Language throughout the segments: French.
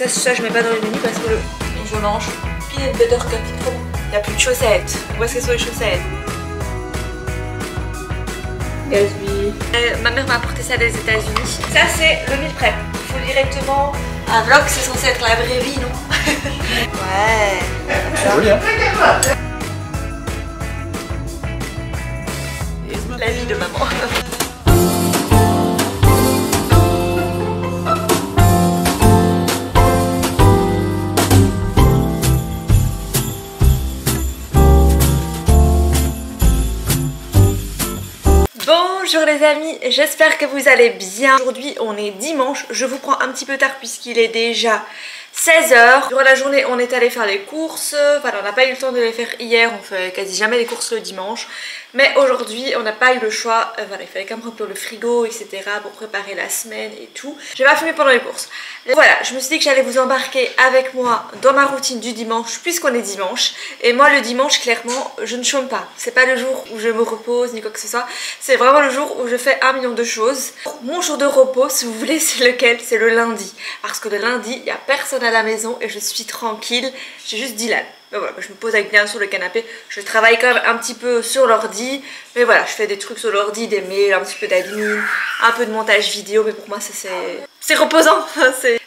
ça je mets pas dans le menu parce que je mange peanut butter cup, c'est trop bon. Il n'y a plus de chaussettes. Où est-ce que sont les chaussettes? Gatsby. Ma mère m'a apporté ça des États-Unis. Ça c'est le meal prep. Il faut directement. Un vlog c'est censé être la vraie vie, non? Ouais. C'est joli, hein? La vie de maman. Bonjour les amis, j'espère que vous allez bien. Aujourd'hui on est dimanche, je vous prends un petit peu tard puisqu'il est déjà 16 h. Durant la journée on est allé faire les courses, enfin on n'a pas eu le temps de les faire hier, on fait quasi jamais les courses le dimanche. Mais aujourd'hui on n'a pas eu le choix, voilà, il fallait quand même remplir le frigo etc pour préparer la semaine et tout. Je vais pas fumer pendant les courses. Voilà, je me suis dit que j'allais vous embarquer avec moi dans ma routine du dimanche puisqu'on est dimanche. Et moi le dimanche clairement je ne chôme pas, c'est pas le jour où je me repose ni quoi que ce soit. C'est vraiment le jour où je fais 1 million de choses. Mon jour de repos si vous voulez c'est lequel? C'est le lundi. Parce que le lundi il n'y a personne à la maison et je suis tranquille, j'ai juste Dylan. Ben voilà, je me pose avec Dylan sur le canapé, je travaille quand même un petit peu sur l'ordi, mais voilà, je fais des trucs sur l'ordi, des mails, un petit peu d'admin, un peu de montage vidéo, mais pour moi c'est reposant,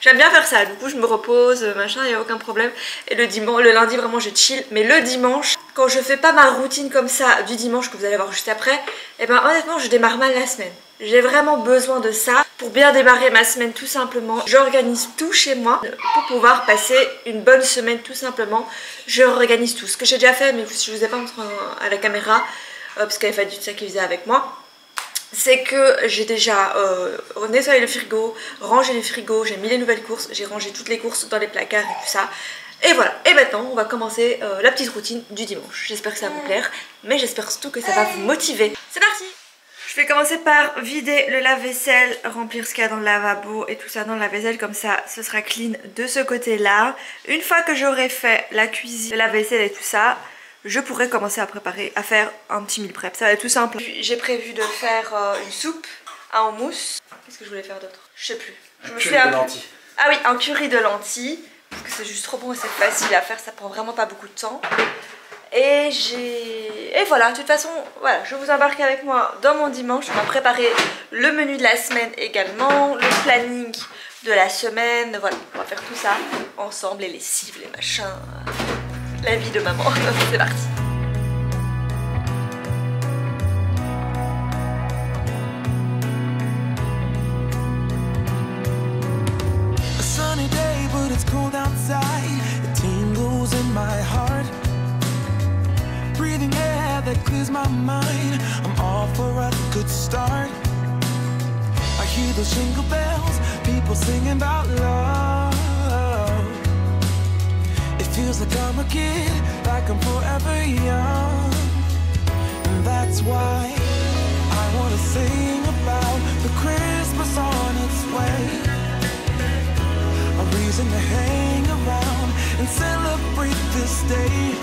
j'aime bien faire ça, du coup je me repose, machin, il n'y a aucun problème. Et le lundi vraiment je chill, mais le dimanche, quand je fais pas ma routine comme ça du dimanche que vous allez voir juste après, et ben honnêtement je démarre mal la semaine. J'ai vraiment besoin de ça pour bien démarrer ma semaine tout simplement. J'organise tout chez moi pour pouvoir passer une bonne semaine tout simplement. Je réorganise tout. Ce que j'ai déjà fait, mais je vous ai pas montré à la caméra parce qu'il y avait Fadi tout ça qui faisait avec moi. C'est que j'ai déjà nettoyé le frigo, rangé le frigo, j'ai mis les nouvelles courses, j'ai rangé toutes les courses dans les placards et tout ça. Et voilà, et maintenant on va commencer la petite routine du dimanche. J'espère que ça va vous plaire, mais j'espère surtout que ça va vous motiver. C'est parti! Je vais commencer par vider le lave-vaisselle, remplir ce qu'il y a dans le lavabo et tout ça dans le lave-vaisselle, comme ça ce sera clean de ce côté-là. Une fois que j'aurai fait la cuisine, le lave-vaisselle et tout ça, je pourrai commencer à préparer, à faire un petit meal prep. Ça va être tout simple. J'ai prévu de faire une soupe, un houmous. Qu'est-ce que je voulais faire d'autre? Je sais plus. Un curry de lentilles. Ah oui, un curry de lentilles. Parce que c'est juste trop bon et c'est facile à faire, ça prend vraiment pas beaucoup de temps. Et voilà, de toute façon, voilà, je vous embarque avec moi dans mon dimanche. On va préparer le menu de la semaine également, le planning de la semaine. Voilà, on va faire tout ça ensemble, les lessives, les machins, la vie de maman. C'est parti. Breathing air that clears my mind. I'm all for a good start. I hear those jingle bells, people singing about love. It feels like I'm a kid, like I'm forever young. And that's why I wanna sing about the Christmas on its way. A reason to hang around and celebrate this day.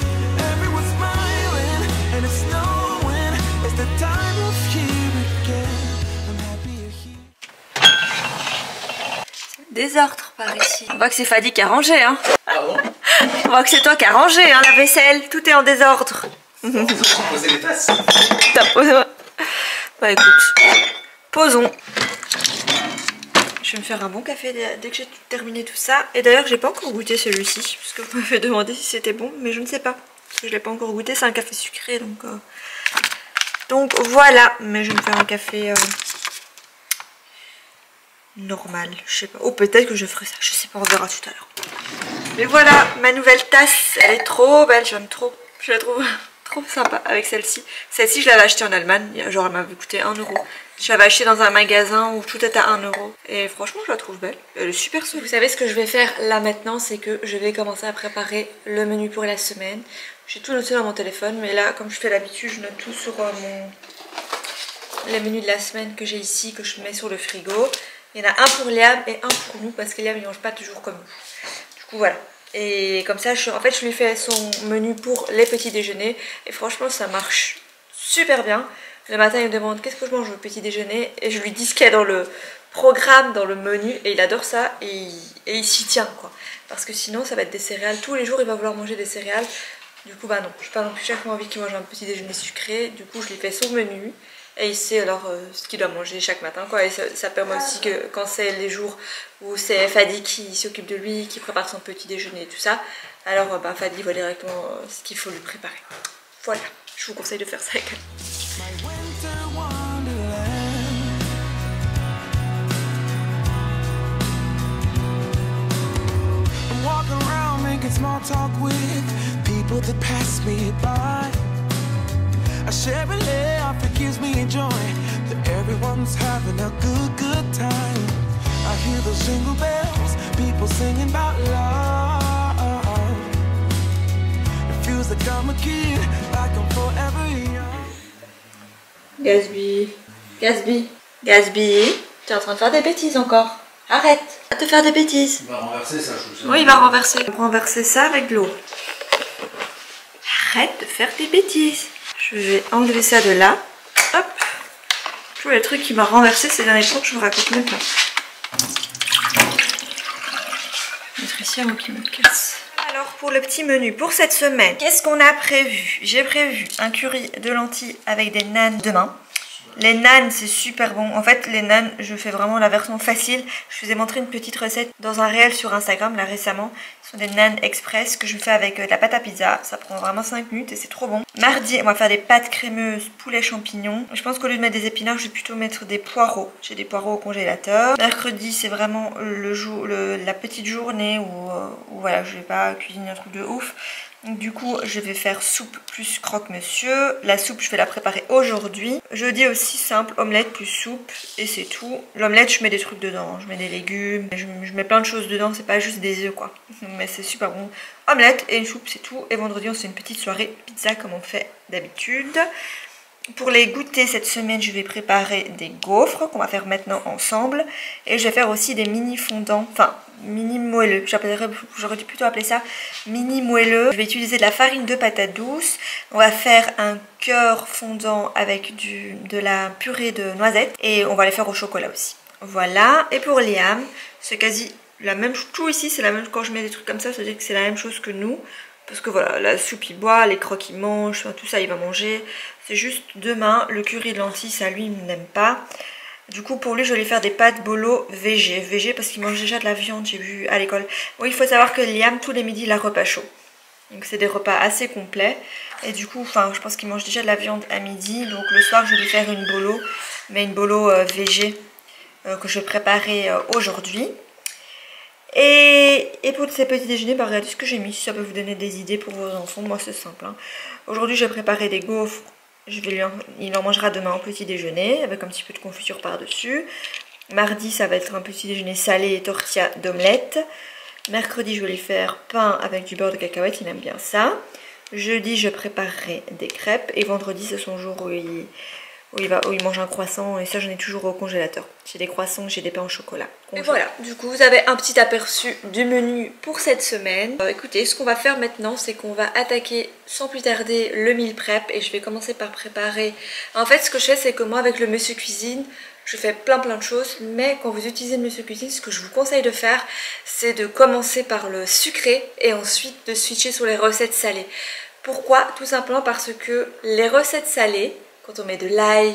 Everyone's smiling and it's snowing. It's the time of year again. I'm happy you're here. Désordre par ici. On voit que c'est Fadi qui a rangé, hein. Ah bon? On voit que c'est toi qui a rangé, hein, la vaisselle. Tout est en désordre. J'ai posé les tasses. T'as posé. Bah écoute, posons. Je vais me faire un bon café dès que j'ai terminé tout ça. Et d'ailleurs, j'ai pas encore goûté celui-ci, parce que vous m'avez demandé si c'était bon, mais je ne sais pas. Parce que je l'ai pas encore goûté, c'est un café sucré, donc voilà. Mais je vais me faire un café normal, je sais pas. Ou peut-être que je ferai ça, je sais pas, on verra tout à l'heure. Mais voilà, ma nouvelle tasse, elle est trop belle, j'aime trop. Je la trouve trop sympa avec celle-ci. Celle-ci, je l'avais achetée en Allemagne, genre elle m'avait coûté 1 €. Je l'avais achetée dans un magasin où tout était à 1 €. Et franchement, je la trouve belle. Elle est super solide. Vous savez ce que je vais faire là maintenant, c'est que je vais commencer à préparer le menu pour la semaine. J'ai tout noté dans mon téléphone, mais là, comme je fais l'habitude, je note tout sur les menus de la semaine que j'ai ici, que je mets sur le frigo. Il y en a un pour Liam et un pour nous, parce que Liam ne mange pas toujours comme nous. Du coup, voilà. Et comme ça, en fait, je lui fais son menu pour les petits déjeuners. Et franchement, ça marche super bien. Le matin il me demande qu'est-ce que je mange au petit déjeuner et je lui dis ce qu'il y a dans le programme, dans le menu, et il adore ça et il s'y tient quoi. Parce que sinon ça va être des céréales, tous les jours il va vouloir manger des céréales. Du coup bah non, je n'ai pas non plus chaque fois envie qu'il mange un petit déjeuner sucré. Du coup je lui fais son menu et il sait alors ce qu'il doit manger chaque matin quoi. Et ça permet aussi que quand c'est les jours où c'est Fadi qui s'occupe de lui, qui prépare son petit déjeuner et tout ça, alors bah, Fadi voit directement ce qu'il faut lui préparer. Voilà, je vous conseille de faire ça avec elle. Small talk with people that pass me by. I share a laugh, it gives me joy that everyone's having a good time. I hear those jingle bells, people singing about love. It feels like I'm a kid, like I'm forever young. Gatsby, Gatsby, Gatsby, tu es en train de faire des bêtises encore. Arrête de faire des bêtises. Il va renverser ça, je trouve. Oui, il va renverser. On va renverser ça avec de l'eau. Arrête de faire des bêtises. Je vais enlever ça de là. Hop. Tous les trucs qui m'a renversé ces derniers temps que je vous raconte maintenant. Mettre ici avant qu'il me casse. Alors pour le petit menu pour cette semaine, qu'est-ce qu'on a prévu? J'ai prévu un curry de lentilles avec des nanes demain. Les nanes c'est super bon. En fait les nanes je fais vraiment la version facile. Je vous ai montré une petite recette dans un réel sur Instagram là récemment. Ce sont des nanes express que je fais avec de la pâte à pizza. Ça prend vraiment 5 minutes et c'est trop bon. Mardi on va faire des pâtes crémeuses poulet champignons. Je pense qu'au lieu de mettre des épinards je vais plutôt mettre des poireaux. J'ai des poireaux au congélateur. Mercredi c'est vraiment la petite journée où voilà je vais pas cuisiner un truc de ouf. Donc, du coup je vais faire soupe plus croque-monsieur. La soupe je vais la préparer aujourd'hui. Jeudi aussi simple, omelette plus soupe et c'est tout. L'omelette je mets des trucs dedans, je mets des légumes, je mets plein de choses dedans, c'est pas juste des œufs quoi. Mais c'est super bon. Omelette et une soupe c'est tout. Et vendredi on se fait une petite soirée pizza comme on fait d'habitude. Pour les goûter cette semaine je vais préparer des gaufres qu'on va faire maintenant ensemble. Et je vais faire aussi des mini fondants, enfin mini moelleux, j'aurais dû plutôt appeler ça mini moelleux. Je vais utiliser de la farine de patate douce. On va faire un cœur fondant avec de la purée de noisettes. Et on va les faire au chocolat aussi. Voilà, et pour Liam, c'est quasi la même chose. Tout ici c'est la même, quand je mets des trucs comme ça, ça veut dire que c'est la même chose que nous. Parce que voilà, la soupe il boit, les croques il mange, tout ça il va manger. C'est juste demain, le curry de lentilles, ça lui il n'aime pas. Du coup pour lui je vais lui faire des pâtes bolo végé parce qu'il mange déjà de la viande, j'ai vu à l'école. Oui, il faut savoir que Liam tous les midis il a repas chaud. Donc c'est des repas assez complets. Et du coup, enfin je pense qu'il mange déjà de la viande à midi. Donc le soir je vais lui faire une bolo, mais une bolo végé que je vais préparer aujourd'hui. Et pour ces petits déjeuners, bah, regardez ce que j'ai mis, si ça peut vous donner des idées pour vos enfants. Moi c'est simple hein. Aujourd'hui j'ai préparé des gaufres. Il en mangera demain au petit déjeuner avec un petit peu de confiture par dessus. Mardi ça va être un petit déjeuner salé et tortilla d'omelette. Mercredi je vais lui faire pain avec du beurre de cacahuète, il aime bien ça. Jeudi je préparerai des crêpes. Et vendredi c'est son jour où il mange un croissant. Et ça j'en ai toujours au congélateur. J'ai des croissants, j'ai des pains au chocolat. Et voilà, du coup vous avez un petit aperçu du menu pour cette semaine. Écoutez, ce qu'on va faire maintenant c'est qu'on va attaquer sans plus tarder le meal prep. Et je vais commencer par préparer. En fait ce que je fais c'est que moi avec le Monsieur Cuisine je fais plein de choses. Mais quand vous utilisez le Monsieur Cuisine, ce que je vous conseille de faire c'est de commencer par le sucré et ensuite de switcher sur les recettes salées. Pourquoi? Tout simplement parce que les recettes salées, quand on met de l'ail,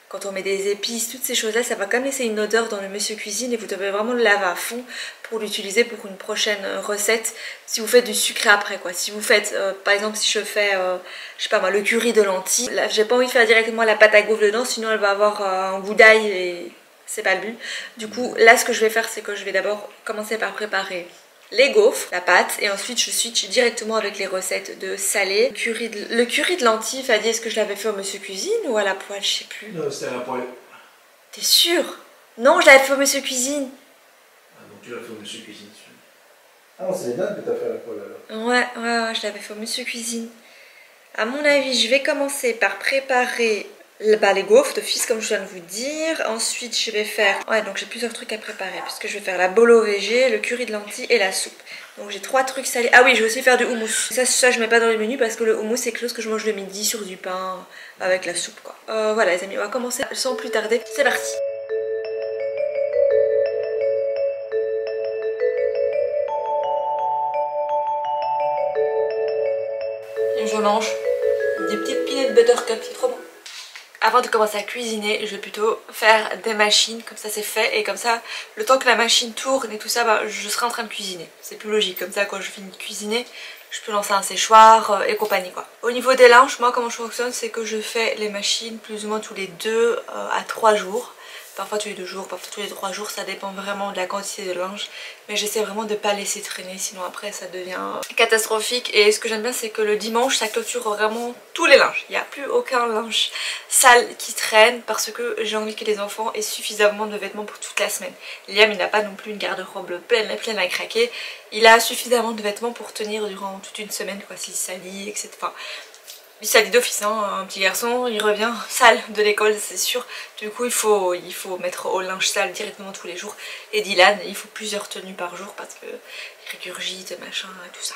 quand on met des épices, toutes ces choses là, ça va quand même laisser une odeur dans le Monsieur Cuisine. Et vous devez vraiment le laver à fond pour l'utiliser pour une prochaine recette. Si vous faites du sucré après quoi. Si vous faites, par exemple si je fais, je sais pas moi, le curry de lentilles. Là j'ai pas envie de faire directement la pâte à gaufre dedans, sinon elle va avoir un goût d'ail et c'est pas le but. Du coup là ce que je vais faire c'est que je vais d'abord commencer par préparer les gaufres, la pâte, et ensuite je switch directement avec les recettes de salé. Le curry de lentilles, Fadi, est-ce que je l'avais fait au Monsieur Cuisine ou à la poêle? Je sais plus. Non, c'était à la poêle. T'es sûr? Non, je l'avais fait au Monsieur Cuisine. Ah, donc tu l'as fait au Monsieur Cuisine. Ah non, c'est les nanes que t'as fait à la poêle alors. Ouais, je l'avais fait au Monsieur Cuisine. À mon avis, je vais commencer par préparer les gaufres de fils comme je viens de vous dire. Ensuite je vais faire, ouais donc j'ai plusieurs trucs à préparer puisque je vais faire la bolo végé, le curry de lentilles et la soupe. Donc j'ai 3 trucs salés. Ah oui, je vais aussi faire du houmous. Ça je mets pas dans le menu parce que le houmous c'est quelque chose que je mange le midi sur du pain avec la soupe quoi. Voilà les amis, on va commencer sans plus tarder. C'est parti. Et je mange des petites peanut butter cups, c'est trop bon. Avant de commencer à cuisiner, je vais plutôt faire des machines, comme ça c'est fait, et comme ça, le temps que la machine tourne et tout ça, bah, je serai en train de cuisiner. C'est plus logique, comme ça quand je finis de cuisiner, je peux lancer un séchoir et compagnie quoi. Au niveau des linges, moi comment je fonctionne, c'est que je fais les machines plus ou moins tous les 2 à 3 jours. Parfois tous les 2 jours, parfois tous les 3 jours, ça dépend vraiment de la quantité de linge. Mais j'essaie vraiment de ne pas laisser traîner, sinon après ça devient catastrophique. Et ce que j'aime bien c'est que le dimanche ça clôture vraiment tous les linges. Il n'y a plus aucun linge sale qui traîne parce que j'ai envie que les enfants aient suffisamment de vêtements pour toute la semaine. Liam il n'a pas non plus une garde-robe pleine à craquer. Il a suffisamment de vêtements pour tenir durant toute une semaine quoi, s'il salit, etc. Enfin, il salit d'office, hein, un petit garçon, il revient sale de l'école c'est sûr. Du coup il faut mettre au linge sale directement tous les jours. Et Dylan, il faut plusieurs tenues par jour parce que il régurgite, machin, tout ça.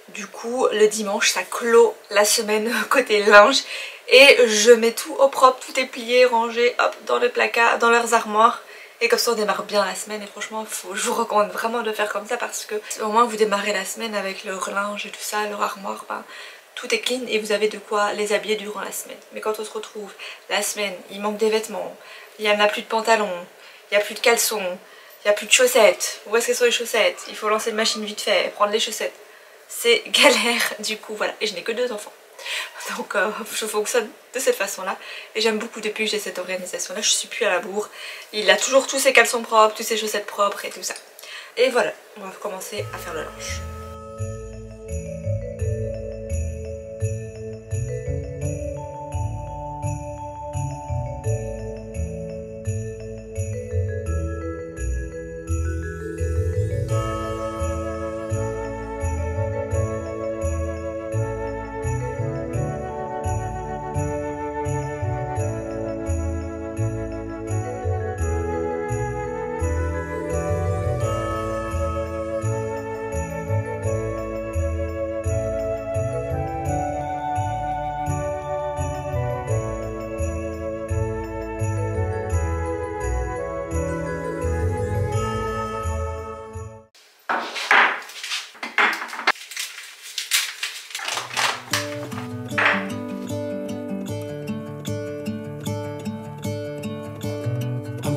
Du coup le dimanche ça clôt la semaine côté linge. Et je mets tout au propre, tout est plié, rangé, hop, dans le placard, dans leurs armoires. Et comme ça on démarre bien la semaine et franchement je vous recommande vraiment de faire comme ça parce que au moins vous démarrez la semaine avec leur linge et tout ça, leur armoire, ben, tout est clean et vous avez de quoi les habiller durant la semaine. Mais quand on se retrouve la semaine, il manque des vêtements, il n'y en a plus de pantalons, il n'y a plus de caleçons, il n'y a plus de chaussettes. Où est-ce qu'elles sont les chaussettes? Il faut lancer une machine vite fait, prendre les chaussettes. C'est galère du coup, voilà. Et je n'ai que 2 enfants. Donc je fonctionne de cette façon là. Et j'aime beaucoup depuis que j'ai cette organisation là, je suis plus à la bourre. Il a toujours tous ses caleçons propres, toutes ses chaussettes propres et tout ça. Et voilà, on va commencer à faire le linge.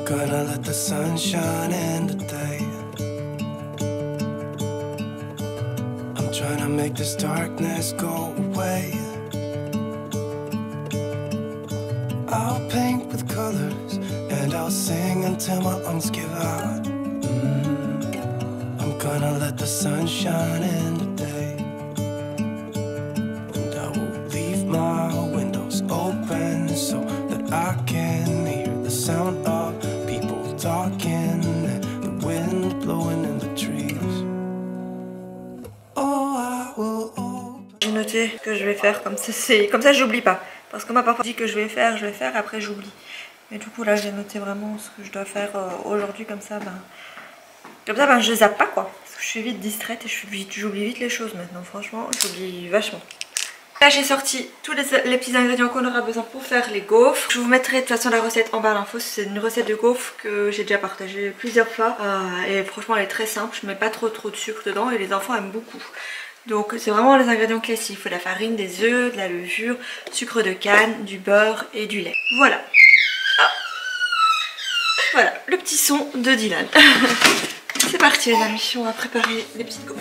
Gonna let the sun shine in today. I'm trying to make this darkness go away. I'll paint with colors and I'll sing until my lungs give out. I'm gonna let the sun shine in today. And I will leave my windows open so that I can hear the sound of talking, the wind blowing in the trees. Oh, I will open. J'ai noté que je vais faire comme ça j'oublie pas. Parce que moi parfois je dis que je vais faire, après j'oublie. Mais du coup là j'ai noté vraiment ce que je dois faire aujourd'hui comme ça je zappe pas quoi. Parce que je suis vite distraite et j'oublie vite les choses maintenant. Franchement j'oublie vachement. Là j'ai sorti tous les petits ingrédients qu'on aura besoin pour faire les gaufres. Je vous mettrai de toute façon la recette en barre d'infos. C'est une recette de gaufres que j'ai déjà partagée plusieurs fois. Et franchement elle est très simple, je mets pas trop de sucre dedans et les enfants aiment beaucoup. Donc c'est vraiment les ingrédients classiques. Il faut de la farine, des œufs, de la levure, sucre de canne, du beurre et du lait. Voilà. Ah. Voilà le petit son de Dylan. C'est parti les amis, on va préparer les petites gaufres.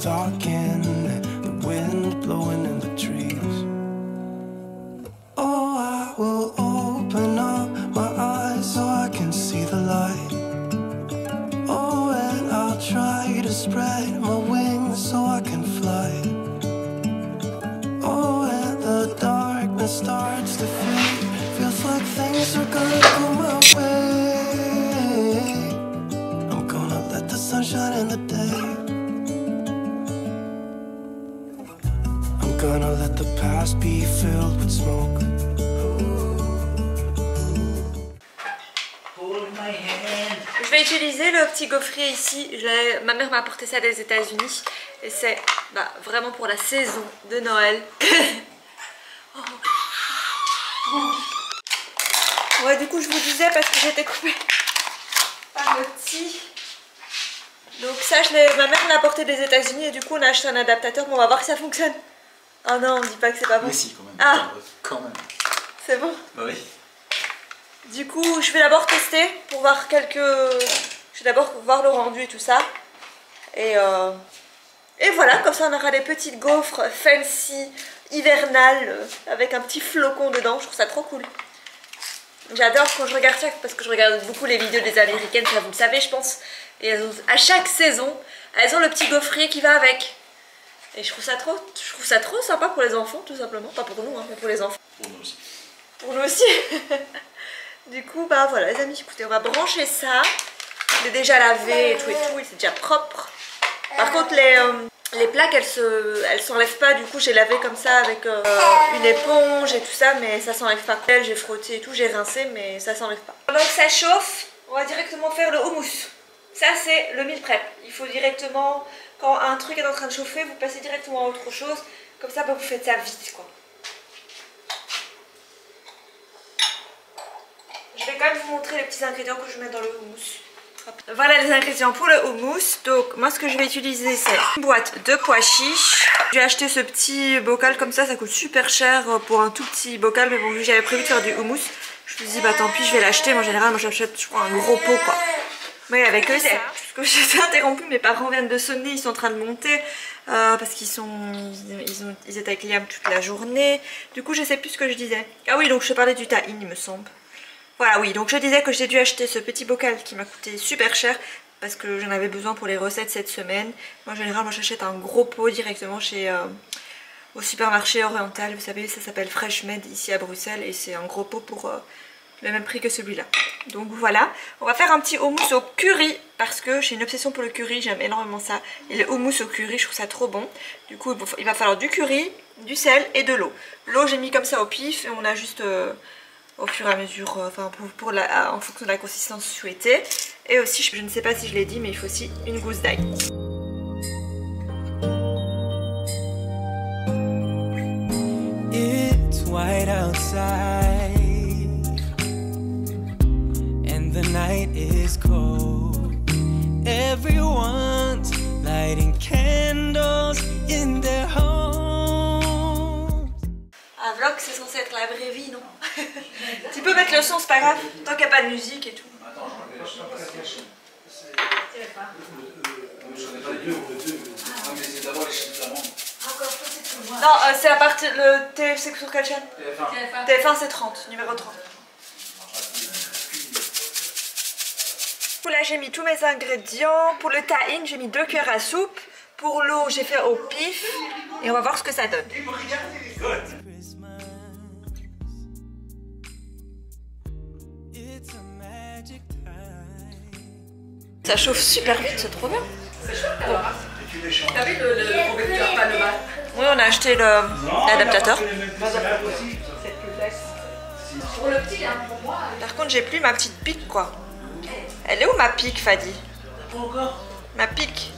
Talking, the wind blowing in the trees. Oh, I will open up my eyes so I can see the light. Oh, and I'll try to spread my wings so I can fly. Oh, and the darkness starts to fade. Feels like things are gonna go my way. I'm gonna let the sun shine in the day. Gonna let the past must be filled with smoke. Je vais utiliser le petit gaufrier ici. Ma mère m'a apporté ça des États-Unis et c'est vraiment pour la saison de Noël. Ouais, du coup je vous disais parce que j'étais coupée par le petit. Donc ça, ma mère me l'a apporté des États-Unis et du coup on a acheté un adaptateur. Bon, on va voir si ça fonctionne. Oh non, on me dit pas que c'est pas bon. Mais si, quand même. Ah, quand même. C'est bon. Bah oui. Du coup, je vais d'abord tester pour voir Je vais d'abord voir le rendu et tout ça. Et voilà, comme ça on aura des petites gaufres fancy, hivernales, avec un petit flocon dedans. Je trouve ça trop cool. J'adore quand je regarde ça, parce que je regarde beaucoup les vidéos des américaines, ça vous le savez je pense. Et à chaque saison, elles ont le petit gaufrier qui va avec. Et je trouve ça trop sympa pour les enfants, tout simplement. Pas pour nous, hein, mais pour les enfants. Pour nous aussi. Pour nous aussi. Du coup, bah voilà les amis, écoutez, on va brancher ça. Il est déjà lavé et tout, c'est déjà propre. Par contre, les plaques, elles s'enlèvent pas, du coup j'ai lavé comme ça avec une éponge et tout ça, mais ça s'enlève pas. J'ai frotté et tout, j'ai rincé, mais ça s'enlève pas. Pendant que ça chauffe, on va directement faire le houmous. Ça c'est le meal prep. Il faut directement, quand un truc est en train de chauffer, vous passez directement à autre chose. Comme ça, bah, vous faites ça vite quoi. Je vais quand même vous montrer les petits ingrédients que je mets dans le houmous. Voilà les ingrédients pour le houmous. Donc moi ce que je vais utiliser c'est une boîte de pois chiches. J'ai acheté ce petit bocal comme ça coûte super cher pour un tout petit bocal. Mais bon, vu que j'avais prévu de faire du houmous, je me suis dit bah tant pis, je vais l'acheter. En général moi j'achète je crois un gros pot quoi. Mais avec eux c'est parce que j'étais interrompue, mes parents viennent de sonner, ils sont en train de monter parce ils étaient avec Liam toute la journée. Du coup je sais plus ce que je disais. Ah oui, donc je te parlais du tahine il me semble. Voilà, oui, donc je disais que j'ai dû acheter ce petit bocal qui m'a coûté super cher parce que j'en avais besoin pour les recettes cette semaine. Moi, en général, j'achète un gros pot directement au supermarché oriental. Vous savez, ça s'appelle Fresh Med ici à Bruxelles et c'est un gros pot pour le même prix que celui-là. Donc voilà, on va faire un petit houmous au curry parce que j'ai une obsession pour le curry, j'aime énormément ça. Et le houmous au curry, je trouve ça trop bon. Du coup, il va falloir du curry, du sel et de l'eau. L'eau, j'ai mis comme ça au pif et on a juste... au fur et à mesure, enfin en fonction de la consistance souhaitée. Et aussi, je ne sais pas si je l'ai dit, mais il faut aussi une gousse d'ail. It's white outside and the night is cold. Everyone's lighting candles in their home. Un vlog c'est censé être la vraie vie, non? Tu peux mettre le son, c'est pas grave, tant qu'il n'y a pas de musique et tout. Attends, j'en ai pas la cache. J'en ai pas les deux. Ah, mais c'est d'abord les chaînes flamandes. Non, c'est la partie. Le TF, sur quelle chaîne? TF1. TF1 c'est 30, numéro 30. Là j'ai mis tous mes ingrédients. Pour le tahine, j'ai mis 2 cuillères à soupe. Pour l'eau, j'ai fait au pif. Et on va voir ce que ça donne. Ça chauffe super vite, c'est trop bien. C'est chouette alors. T'as vu le convecteur Panoma? Oui, on a acheté l'adaptateur. Pour le petit, hein, pour moi. Par contre, j'ai plus ma petite pique quoi. Elle est où ma pique, Fadi? Pas encore. Ma pique.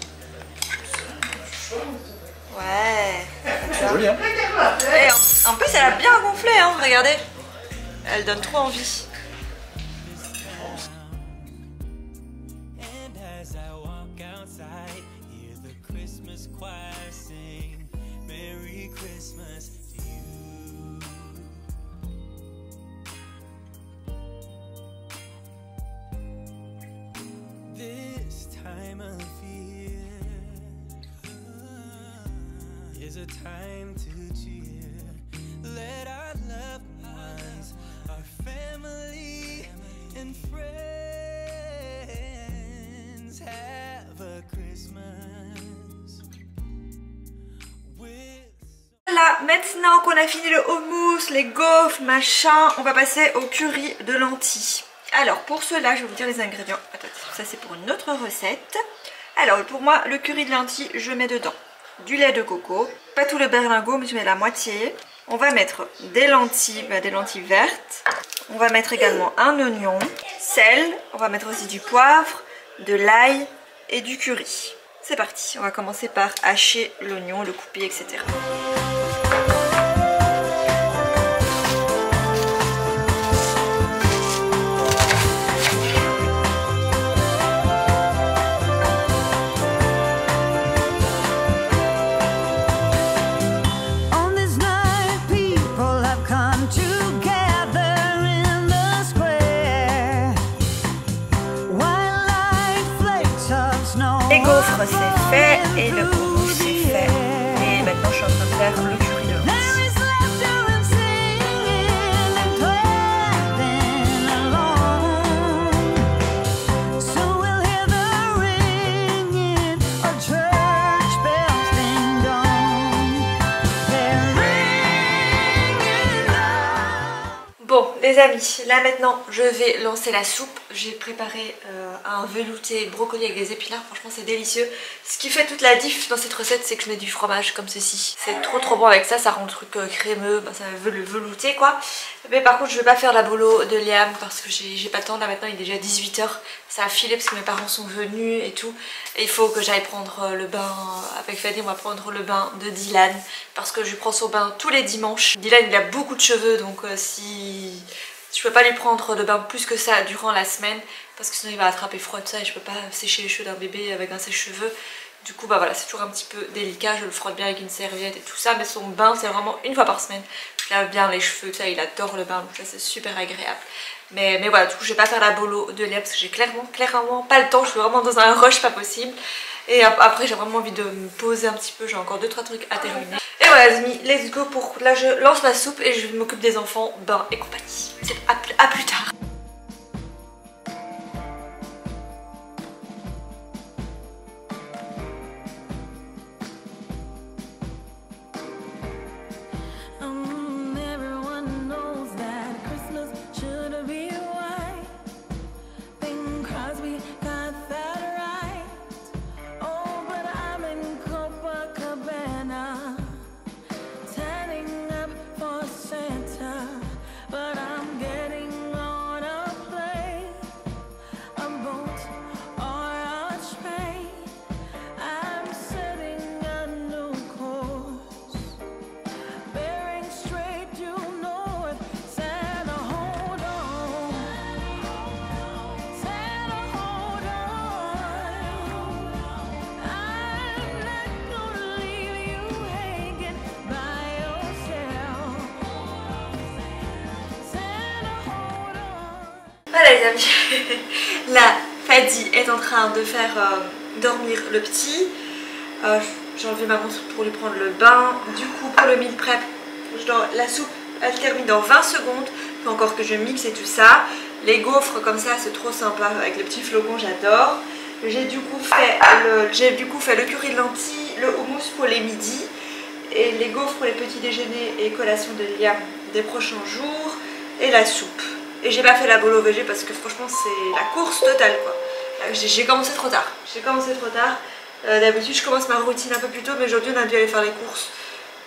Ouais. C'est joli hein. Et en plus, elle a bien gonflé, hein, regardez. Elle donne trop envie. A time to cheer. Let our loved ones, our family and friends have a Christmas with... Voilà, maintenant qu'on a fini le houmous, les gaufres, machin, on va passer au curry de lentilles. Alors pour cela, je vais vous dire les ingrédients. Attends, ça c'est pour une autre recette. Alors pour moi, le curry de lentilles, je mets dedans du lait de coco, pas tout le berlingot mais je mets la moitié. On va mettre des lentilles vertes. On va mettre également un oignon, sel. On va mettre aussi du poivre, de l'ail et du curry. C'est parti, on va commencer par hacher l'oignon, le couper, etc. Les gaufres c'est fait et le houmous c'est fait. Et maintenant je suis en train de faire le curry de lentilles. Bon les amis, là maintenant je vais lancer la soupe. J'ai préparé un velouté brocoli avec des épinards, franchement c'est délicieux. Ce qui fait toute la diff dans cette recette, c'est que je mets du fromage comme ceci. C'est trop bon avec ça, ça rend le truc crémeux, ça veut le velouté quoi. Mais par contre je vais pas faire la bolo de Liam parce que j'ai pas le temps, là maintenant il est déjà 18 h. Ça a filé parce que mes parents sont venus et tout. Et il faut que j'aille prendre le bain avec Fadi, on va prendre le bain de Dylan parce que je lui prends son bain tous les dimanches. Dylan il a beaucoup de cheveux donc si je peux pas lui prendre de bain plus que ça durant la semaine parce que sinon il va attraper froid tout ça et je peux pas sécher les cheveux d'un bébé avec un sèche-cheveux. Du coup bah voilà, c'est toujours un petit peu délicat, je le frotte bien avec une serviette et tout ça, mais son bain c'est vraiment une fois par semaine. Je lave bien les cheveux, tout ça, il adore le bain donc là c'est super agréable. Mais voilà, du coup je vais pas faire la bolo de Léa parce que j'ai clairement pas le temps, je suis vraiment dans un rush pas possible. Et après j'ai vraiment envie de me poser un petit peu, j'ai encore 2-3 trucs à terminer. Et voilà les amis, let's go pour... Là je lance la soupe et je m'occupe des enfants, bain et compagnie. À plus tard. Voilà les amis, là Fadi est en train de faire dormir le petit. J'ai enlevé ma montre pour lui prendre le bain. Du coup pour le meal prep, la soupe elle termine dans 20 secondes. Il faut encore que je mixe et tout ça. Les gaufres comme ça c'est trop sympa avec les petits flocons, j'adore. J'ai du coup fait le curry de lentilles, le houmous pour les midis et les gaufres pour les petits déjeuners et collations de Liam des prochains jours et la soupe. Et j'ai pas fait la bolo végé parce que franchement c'est la course totale quoi. J'ai commencé trop tard. D'habitude je commence ma routine un peu plus tôt mais aujourd'hui on a dû aller faire les courses.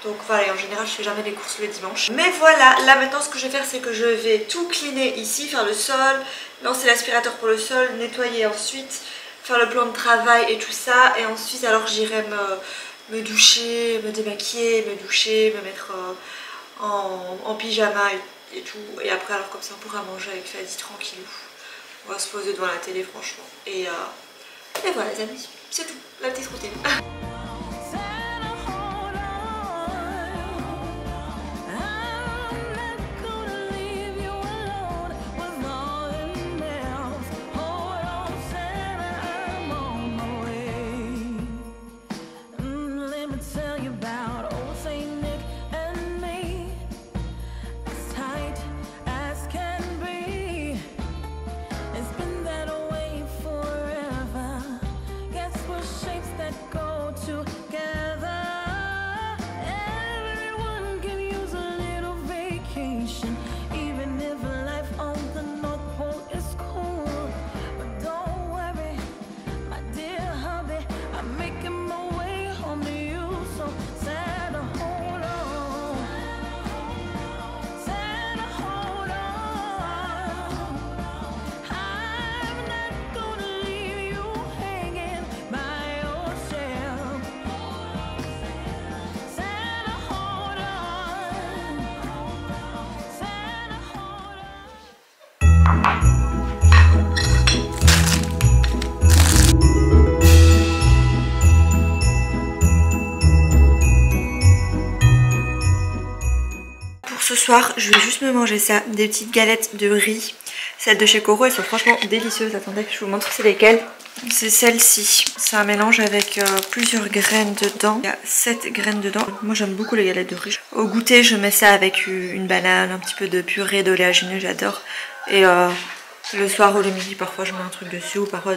Donc voilà, et en général je fais jamais les courses le dimanche. Mais voilà, là maintenant ce que je vais faire c'est que je vais tout cleaner ici, faire le sol, lancer l'aspirateur pour le sol, nettoyer ensuite, faire le plan de travail et tout ça. Et ensuite alors j'irai me doucher, me démaquiller, me doucher, me mettre en pyjama et tout. Et après alors comme ça on pourra manger avec Fadi tranquillou. On va se poser devant la télé franchement. Et voilà les amis, c'est tout, la petite routine. soir, je vais juste me manger ça, des petites galettes de riz. Celles de chez Coro, elles sont franchement délicieuses. Attendez, je vous montre c'est lesquelles. C'est celle-ci. C'est un mélange avec plusieurs graines dedans. Il y a 7 graines dedans. Moi j'aime beaucoup les galettes de riz. Au goûter, je mets ça avec une banane, un petit peu de purée d'oléagineux, j'adore. Et le soir ou le midi, parfois je mets un truc dessus, ou parfois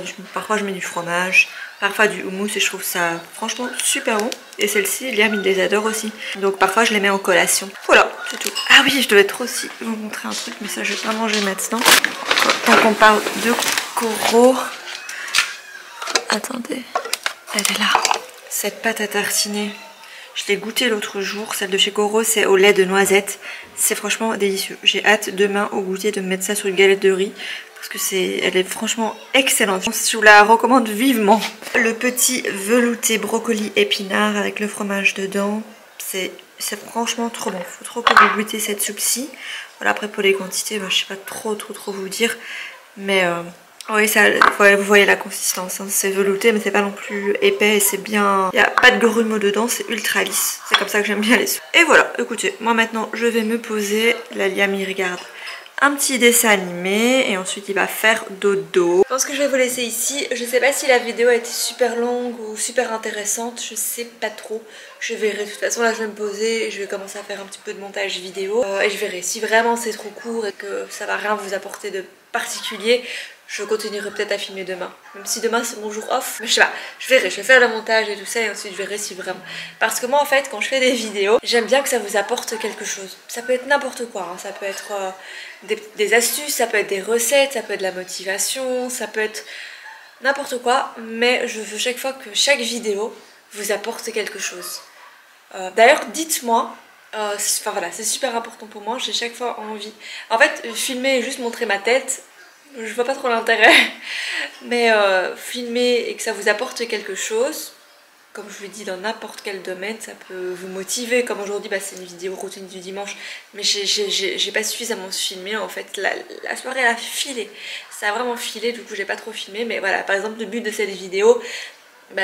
je mets du fromage, parfois du houmous, et je trouve ça franchement super bon. Et celle-ci, Liam il les adore aussi. Donc parfois je les mets en collation. Voilà, c'est tout. Ah oui, je devais trop aussi vous montrer un truc, mais ça je vais pas manger maintenant. Tant qu'on parle de Coro. Attendez, elle est là. Cette pâte à tartiner, je l'ai goûtée l'autre jour. Celle de chez Coro, c'est au lait de noisette. C'est franchement délicieux. J'ai hâte demain au goûter de mettre ça sur une galette de riz. Parce que elle est franchement excellente. Je vous la recommande vivement. Le petit velouté brocoli épinard avec le fromage dedans. C'est franchement trop bon. Faut trop que vous goûtez cette soupe-ci. Voilà, après pour les quantités, je sais pas trop vous dire. Mais oui, ça, vous voyez la consistance, hein. C'est velouté mais c'est pas non plus épais et c'est bien... Il n'y a pas de grumeaux dedans, c'est ultra lisse. C'est comme ça que j'aime bien les soupes. Et voilà, écoutez, moi maintenant je vais me poser. La Liam il regarde un petit dessin animé et ensuite il va faire dodo. Je pense que je vais vous laisser ici. Je sais pas si la vidéo a été super longue ou super intéressante, je sais pas trop. Je verrai, de toute façon là je vais me poser et je vais commencer à faire un petit peu de montage vidéo. Et je verrai si vraiment c'est trop court et que ça va rien vous apporter de particulier. Je continuerai peut-être à filmer demain. Même si demain c'est mon jour off. Mais je sais pas, je verrai, je vais faire le montage et tout ça et ensuite je verrai si vraiment... Parce que moi en fait quand je fais des vidéos, j'aime bien que ça vous apporte quelque chose. Ça peut être n'importe quoi, hein. Ça peut être des astuces, ça peut être des recettes, ça peut être de la motivation, ça peut être n'importe quoi. Mais je veux chaque fois que chaque vidéo vous apporte quelque chose. D'ailleurs dites-moi... Enfin voilà, c'est super important pour moi, j'ai chaque fois envie... En fait, filmer et juste montrer ma tête... Je vois pas trop l'intérêt, mais filmer et que ça vous apporte quelque chose, comme je vous l'ai dit dans n'importe quel domaine, ça peut vous motiver. Comme aujourd'hui, c'est une vidéo routine du dimanche, mais j'ai pas suffisamment filmé en fait. La soirée elle a filé, ça a vraiment filé, du coup j'ai pas trop filmé, mais voilà, par exemple le but de cette vidéo,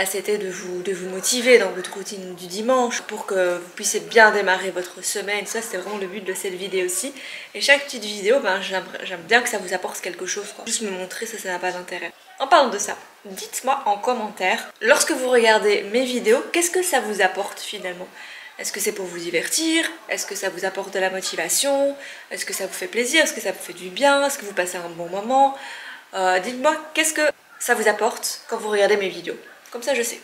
c'était de vous motiver dans votre routine du dimanche pour que vous puissiez bien démarrer votre semaine. Ça c'était vraiment le but de cette vidéo aussi. Et chaque petite vidéo, j'aime bien que ça vous apporte quelque chose, quoi. Juste me montrer, ça n'a pas d'intérêt. En parlant de ça, dites-moi en commentaire, lorsque vous regardez mes vidéos, qu'est-ce que ça vous apporte finalement? Est-ce que c'est pour vous divertir? Est-ce que ça vous apporte de la motivation? Est-ce que ça vous fait plaisir? Est-ce que ça vous fait du bien? Est-ce que vous passez un bon moment? Dites-moi qu'est-ce que ça vous apporte quand vous regardez mes vidéos. Comme ça je sais.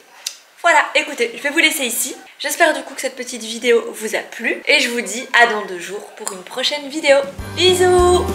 Voilà, écoutez, je vais vous laisser ici. J'espère du coup que cette petite vidéo vous a plu. Et je vous dis à dans 2 jours pour une prochaine vidéo. Bisous!